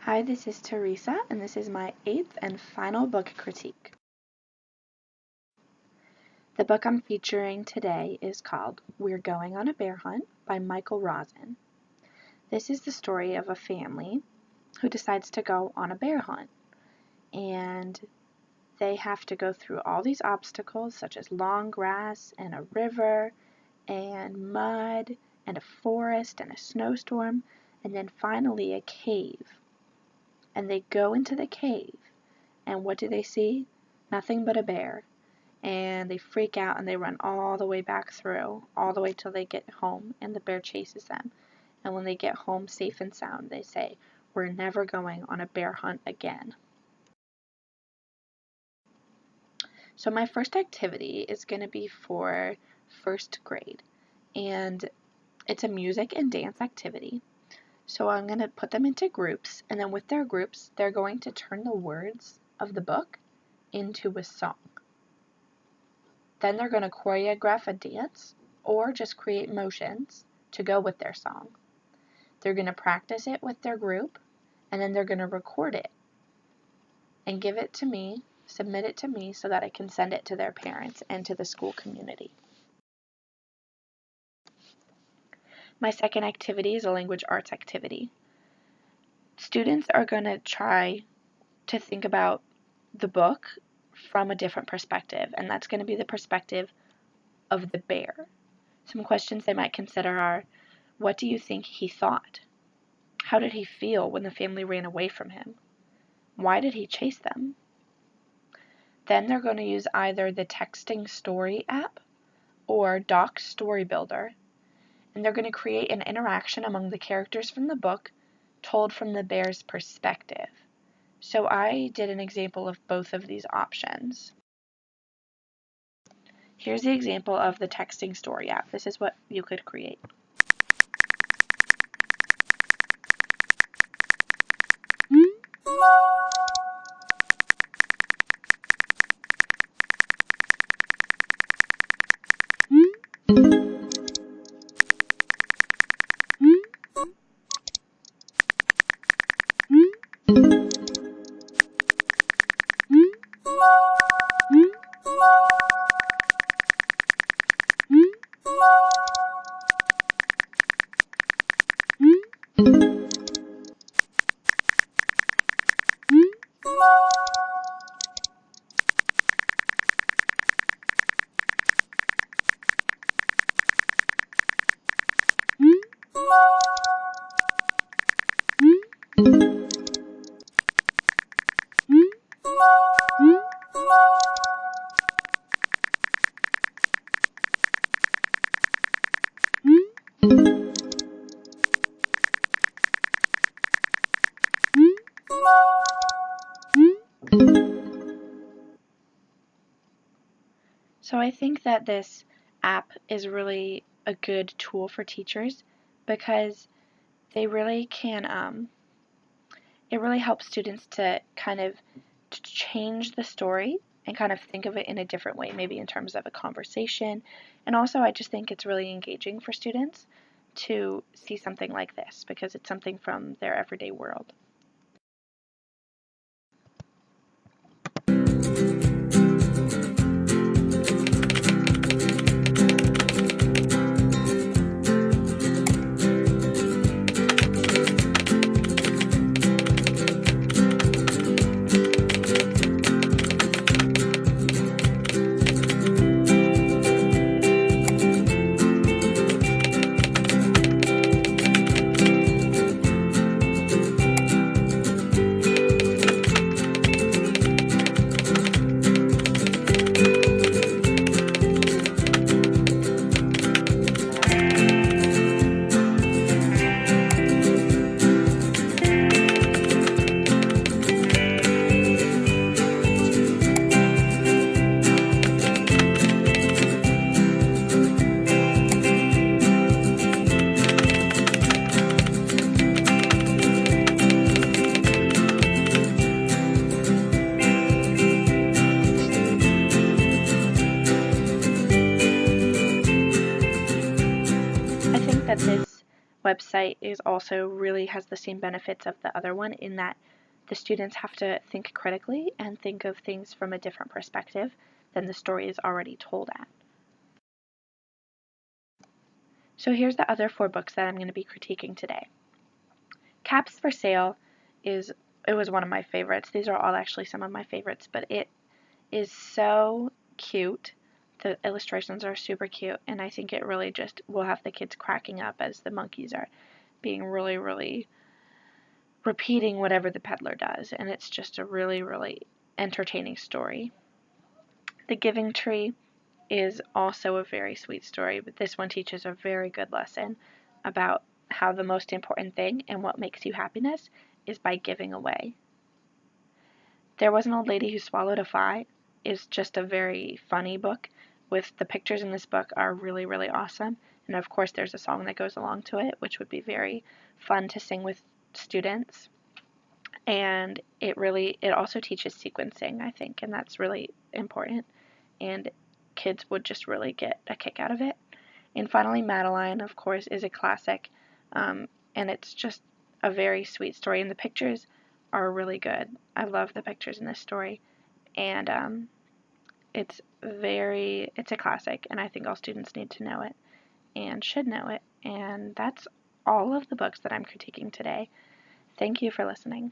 Hi, this is Teresa, and this is my 8th and final book critique. The book I'm featuring today is called We're Going on a Bear Hunt by Michael Rosen. This is the story of a family who decides to go on a bear hunt, and they have to go through all these obstacles such as long grass and a river and mud and a forest and a snowstorm and then finally a cave. And they go into the cave, and what do they see? Nothing but a bear. And they freak out and they run all the way back through, all the way till they get home, and the bear chases them. And when they get home safe and sound, they say, "We're never going on a bear hunt again." So my first activity is going to be for first grade, and it's a music and dance activity. So I'm going to put them into groups, and then with their groups, they're going to turn the words of the book into a song. Then they're going to choreograph a dance or just create motions to go with their song. They're going to practice it with their group, and then they're going to record it and give it to me, submit it to me so that I can send it to their parents and to the school community. My second activity is a language arts activity. Students are going to try to think about the book from a different perspective, and that's going to be the perspective of the bear. Some questions they might consider are, what do you think he thought? How did he feel when the family ran away from him? Why did he chase them? Then they're going to use either the Texting Story app or Doc Story Builder, and they're going to create an interaction among the characters from the book told from the bear's perspective. So I did an example of both of these options. Here's the example of the Texting Story app. This is what you could create. So I think that this app is really a good tool for teachers because they really can, it really helps students to kind of change the story and kind of think of it in a different way, maybe in terms of a conversation. And also I just think it's really engaging for students to see something like this because it's something from their everyday world. website is also really has the same benefits of the other one in that the students have to think critically and think of things from a different perspective than the story is already told at. So here's the other 4 books that I'm going to be critiquing today. Caps for Sale it was one of my favorites. These are all actually some of my favorites, but it is so cute. The illustrations are super cute, and I think it really just will have the kids cracking up as the monkeys are being really, really repeating whatever the peddler does, and it's just a really, really entertaining story. The Giving Tree is also a very sweet story, but this one teaches a very good lesson about how the most important thing and what makes you happiness is by giving away. There Was an Old Lady Who Swallowed a Fly is just a very funny book. With the pictures in this book are really, really awesome. And of course there's a song that goes along to it, which would be very fun to sing with students. And it also teaches sequencing, I think, and that's really important. And kids would just really get a kick out of it. And finally, Madeline, of course, is a classic. And it's just a very sweet story. And the pictures are really good. I love the pictures in this story. And it's a classic, and I think all students need to know it and should know it. And that's all of the books that I'm critiquing today. Thank you for listening.